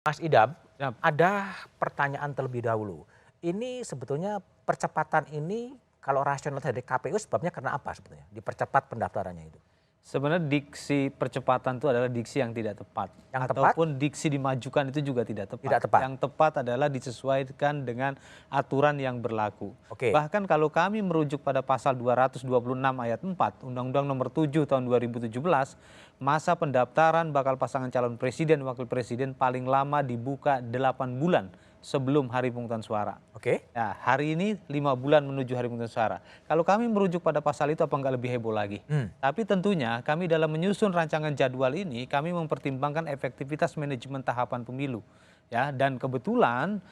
Mas Idam, Yap. ada pertanyaan terlebih dahulu. Ini sebetulnya percepatan ini kalau rasional dari KPU sebabnya karena apa sebetulnya? Dipercepat pendaftarannya itu. Sebenarnya diksi percepatan itu adalah diksi yang tidak tepat. Yang tepat, Ataupun diksi dimajukan itu juga tidak tepat. tidak tepat. Yang tepat adalah disesuaikan dengan aturan yang berlaku. Oke. Bahkan kalau kami merujuk pada pasal 226 ayat 4 Undang-Undang Nomor 7 tahun 2017, masa pendaftaran bakal pasangan calon presiden wakil presiden paling lama dibuka 8 bulan sebelum hari pemungutan suara. Oke. Ya, hari ini 5 bulan menuju hari pemungutan suara. Kalau kami merujuk pada pasal itu apa enggak lebih heboh lagi? Tapi tentunya kami dalam menyusun rancangan jadwal ini kami mempertimbangkan efektivitas manajemen tahapan pemilu. Ya, dan kebetulan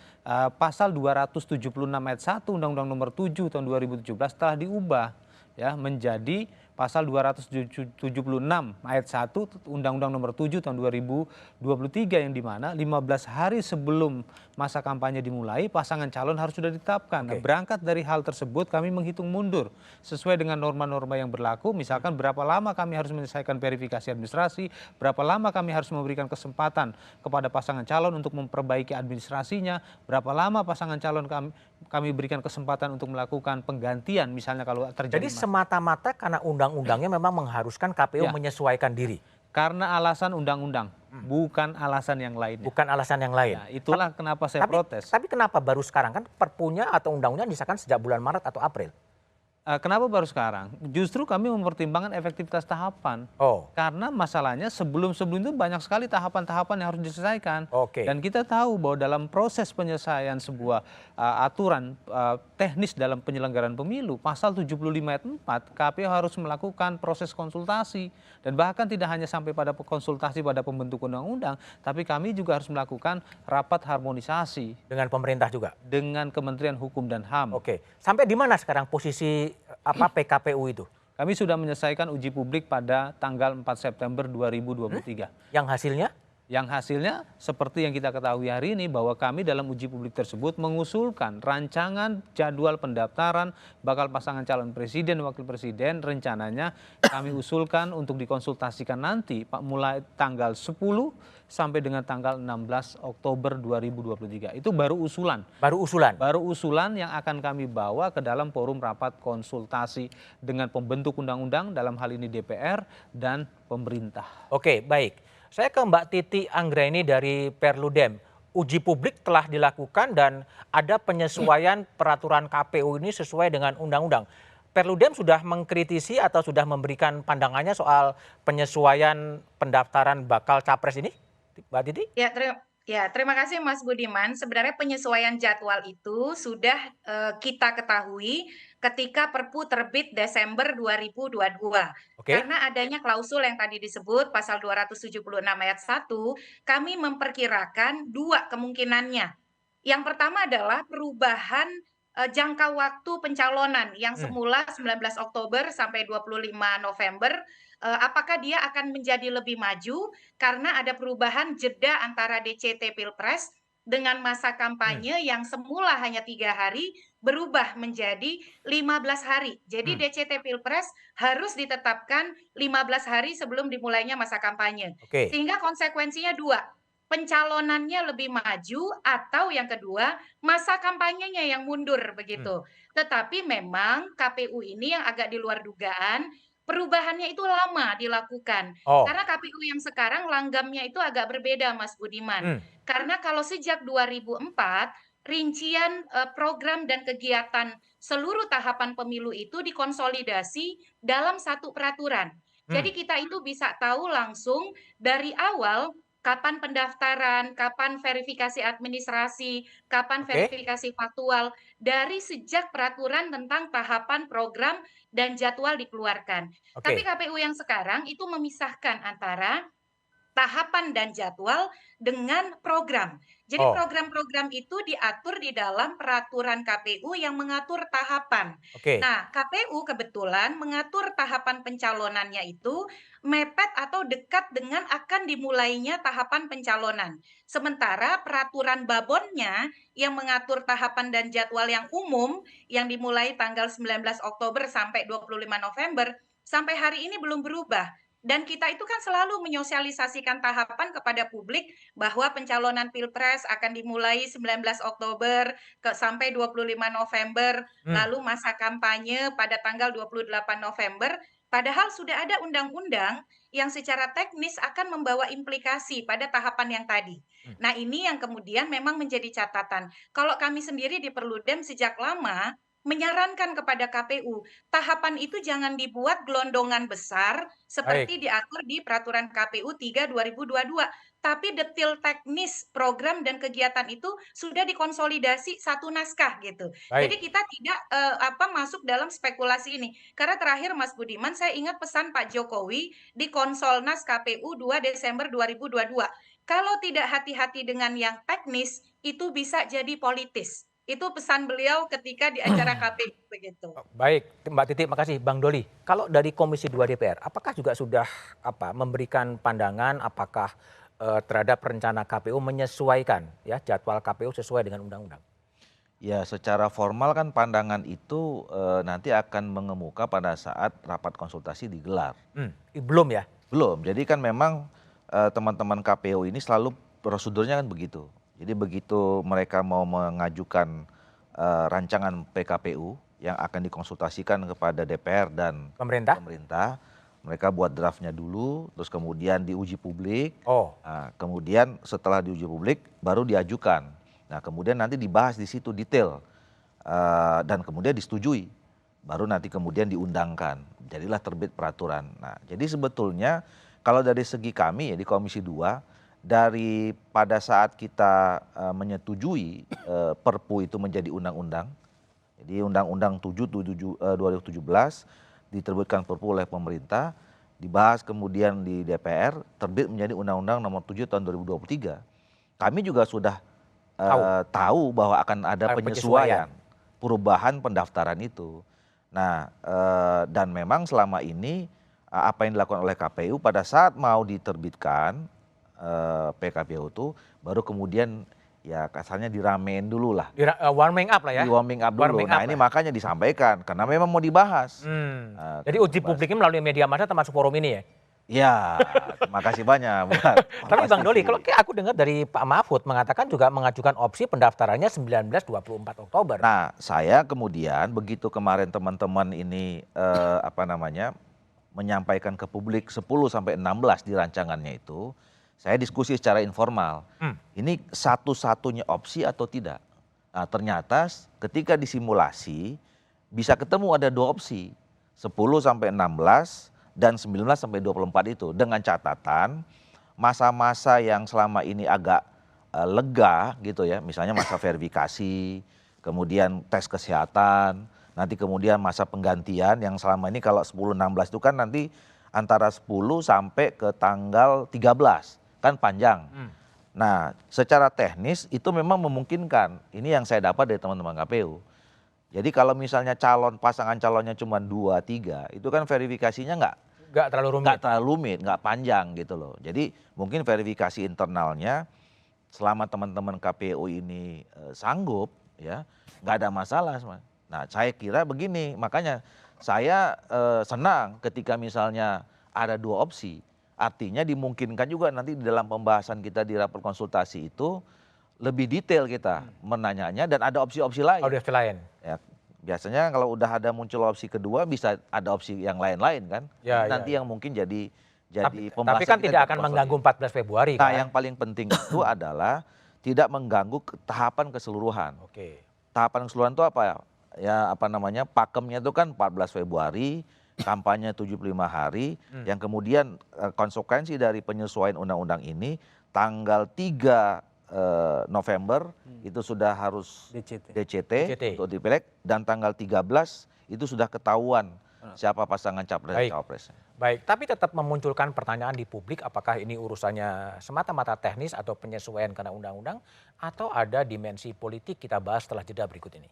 pasal 276 ayat 1 Undang-Undang Nomor 7 tahun 2017 telah diubah ya menjadi pasal 276 ayat 1 Undang-Undang Nomor 7 tahun 2023 yang dimana 15 hari sebelum masa kampanye dimulai pasangan calon harus sudah ditetapkan. Nah, Oke. berangkat dari hal tersebut kami menghitung mundur sesuai dengan norma-norma yang berlaku, misalkan berapa lama kami harus menyelesaikan verifikasi administrasi, berapa lama kami harus memberikan kesempatan kepada pasangan calon untuk memperbaiki administrasinya, berapa lama pasangan calon kami berikan kesempatan untuk melakukan penggantian misalnya kalau terjadi Jadi semata-mata karena undang-undangnya memang mengharuskan KPU ya, menyesuaikan diri, karena alasan undang-undang, bukan alasan yang lainnya. bukan alasan yang lain. Ya, itulah kenapa saya Tapi, protes. tapi kenapa baru sekarang kan perpunya atau undang-undang disahkan sejak bulan Maret atau April? Kenapa baru sekarang? Justru kami mempertimbangkan efektivitas tahapan. Oh, Karena masalahnya sebelum-sebelum itu banyak sekali tahapan-tahapan yang harus diselesaikan. oke. Dan kita tahu bahwa dalam proses penyelesaian sebuah aturan teknis dalam penyelenggaraan pemilu, pasal 75 ayat 4, KPU harus melakukan proses konsultasi. Dan bahkan tidak hanya sampai pada konsultasi pada pembentuk undang-undang, tapi kami juga harus melakukan rapat harmonisasi Dengan pemerintah juga. dengan Kementerian Hukum dan HAM. Oke. Sampai di mana sekarang posisi PKPU itu? Kami sudah menyelesaikan uji publik pada tanggal 4 September 2023. Yang hasilnya? Yang hasilnya seperti yang kita ketahui hari ini bahwa kami dalam uji publik tersebut mengusulkan rancangan jadwal pendaftaran bakal pasangan calon presiden wakil presiden rencananya kami usulkan untuk dikonsultasikan nanti Pak mulai tanggal 10 sampai dengan tanggal 16 Oktober 2023. Itu baru usulan. Baru usulan. Baru usulan yang akan kami bawa ke dalam forum rapat konsultasi dengan pembentuk undang-undang dalam hal ini DPR dan pemerintah. Oke, baik. Saya ke Mbak Titi Anggraini dari Perludem. Uji publik telah dilakukan dan ada penyesuaian peraturan KPU ini sesuai dengan undang-undang. Perludem sudah mengkritisi atau sudah memberikan pandangannya soal penyesuaian pendaftaran bakal capres ini, Mbak Titi? Terima kasih Mas Budiman. Sebenarnya penyesuaian jadwal itu sudah kita ketahui ketika Perpu terbit Desember 2022. Oke. Karena adanya klausul yang tadi disebut pasal 276 ayat 1, kami memperkirakan dua kemungkinannya. Yang pertama adalah perubahan jangka waktu pencalonan yang Hmm. semula 19 Oktober sampai 25 November, apakah dia akan menjadi lebih maju karena ada perubahan jeda antara DCT Pilpres dengan masa kampanye yang semula hanya 3 hari berubah menjadi 15 hari. Jadi Hmm. DCT Pilpres harus ditetapkan 15 hari sebelum dimulainya masa kampanye. Oke. Sehingga konsekuensinya dua, pencalonannya lebih maju atau yang kedua masa kampanyenya yang mundur Hmm. begitu. Tetapi memang KPU ini yang agak di luar dugaan, perubahannya itu lama dilakukan. Oh. Karena KPU yang sekarang langgamnya itu agak berbeda Mas Budiman. Hmm. Karena kalau sejak 2004 rincian program dan kegiatan seluruh tahapan pemilu itu dikonsolidasi dalam satu peraturan. Hmm. Jadi kita itu bisa tahu langsung dari awal kapan pendaftaran, kapan verifikasi administrasi, kapan Oke. verifikasi faktual dari sejak peraturan tentang tahapan program dan jadwal dikeluarkan. Tapi Oke. KPU yang sekarang itu memisahkan antara tahapan dan jadwal dengan program. Jadi Oh. program-program itu diatur di dalam peraturan KPU yang mengatur tahapan. Oke. Nah, KPU kebetulan mengatur tahapan pencalonannya itu mepet atau dekat dengan akan dimulainya tahapan pencalonan. Sementara peraturan babonnya yang mengatur tahapan dan jadwal yang umum yang dimulai tanggal 19 Oktober sampai 25 November sampai hari ini belum berubah. Dan kita itu kan selalu menyosialisasikan tahapan kepada publik bahwa pencalonan Pilpres akan dimulai 19 Oktober sampai 25 November, Hmm, lalu masa kampanye pada tanggal 28 November, padahal sudah ada undang-undang yang secara teknis akan membawa implikasi pada tahapan yang tadi. hmm. Nah, ini yang kemudian memang menjadi catatan. Kalau kami sendiri di Perludem sejak lama menyarankan kepada KPU, tahapan itu jangan dibuat gelondongan besar Baik. seperti diatur di Peraturan KPU 3 2022, tapi detail teknis program dan kegiatan itu sudah dikonsolidasi satu naskah gitu. Jadi Baik. kita tidak masuk dalam spekulasi ini. Karena terakhir Mas Budiman, saya ingat pesan Pak Jokowi di Konsolnas KPU 2 Desember 2022. Kalau tidak hati-hati dengan yang teknis, itu bisa jadi politis. Itu pesan beliau ketika di acara KPU begitu. Baik, Mbak Titi, makasih. Bang Doli, kalau dari Komisi 2 DPR, apakah juga sudah memberikan pandangan apakah terhadap rencana KPU menyesuaikan ya jadwal KPU sesuai dengan undang-undang? Ya, secara formal kan pandangan itu nanti akan mengemuka pada saat rapat konsultasi digelar. Belum ya? Belum, jadi kan memang teman-teman KPU ini selalu prosedurnya kan begitu. Jadi begitu mereka mau mengajukan rancangan PKPU yang akan dikonsultasikan kepada DPR dan Pemerintah? pemerintah, mereka buat draftnya dulu, terus kemudian diuji publik. Oh, Nah, kemudian setelah diuji publik baru diajukan. Nah, kemudian nanti dibahas di situ detail dan kemudian disetujui. Baru nanti kemudian diundangkan. Jadilah terbit peraturan. Nah, jadi sebetulnya kalau dari segi kami ya di Komisi 2 dari pada saat kita menyetujui Perpu itu menjadi undang-undang. Jadi Undang-Undang 7 2017 diterbitkan Perpu oleh pemerintah, dibahas kemudian di DPR, terbit menjadi Undang-Undang Nomor 7 Tahun 2023. Kami juga sudah tahu bahwa akan ada Ada penyesuaian, perubahan pendaftaran itu. Nah, dan memang selama ini apa yang dilakukan oleh KPU pada saat mau diterbitkan PKPU itu baru kemudian ya kasarnya diramein dulu lah. warming up lah ya? Di warming up dulu. Warming Nah up ini lah. makanya disampaikan karena memang mau dibahas. Jadi uji publiknya melalui media massa termasuk forum ini ya? Ya, terima kasih banyak buat Tapi Kompas Bang Doli, TV. kalau aku dengar dari Pak Mahfud mengatakan juga mengajukan opsi pendaftarannya 19-24 Oktober. Nah, saya kemudian begitu kemarin teman-teman ini menyampaikan ke publik 10 sampai 16 di rancangannya itu, saya diskusi secara informal. Ini satu-satunya opsi atau tidak? Nah, ternyata ketika disimulasi bisa ketemu ada dua opsi, 10 sampai 16 dan 19 sampai 24 itu dengan catatan masa-masa yang selama ini agak lega gitu ya, misalnya masa verifikasi, kemudian tes kesehatan, nanti kemudian masa penggantian yang selama ini kalau 10-16 itu kan nanti antara 10 sampai ke tanggal 13, kan panjang. Nah, secara teknis itu memang memungkinkan. Ini yang saya dapat dari teman-teman KPU. Jadi kalau misalnya pasangan calonnya cuma 2, 3, itu kan verifikasinya Nggak terlalu rumit. nggak terlalu rumit, nggak panjang gitu loh. Jadi mungkin verifikasi internalnya selama teman-teman KPU ini sanggup ya nggak ada masalah. Nah saya kira begini, makanya saya senang ketika misalnya ada dua opsi. Artinya dimungkinkan juga nanti di dalam pembahasan kita di rapat konsultasi itu lebih detail kita menanyanya dan ada opsi-opsi lain. Opsi lain. Ya, biasanya kalau udah ada muncul opsi kedua bisa ada opsi yang lain-lain kan. Ya, Nanti ya. yang mungkin jadi Tapi pembahasan kan kita tidak di akan konsultasi. mengganggu 14 Februari Nah, kan? yang paling penting itu adalah tidak mengganggu tahapan keseluruhan. Oke. Tahapan keseluruhan itu apa ya? Ya pakemnya itu kan 14 Februari, kampanye 75 hari, yang kemudian konsekuensi dari penyesuaian undang-undang ini tanggal 3 November itu sudah harus DCT untuk dipilih dan tanggal 13 itu sudah ketahuan siapa pasangan capres dan cawapres. Baik, tapi tetap memunculkan pertanyaan di publik apakah ini urusannya semata-mata teknis atau penyesuaian karena undang-undang atau ada dimensi politik, kita bahas setelah jeda berikut ini.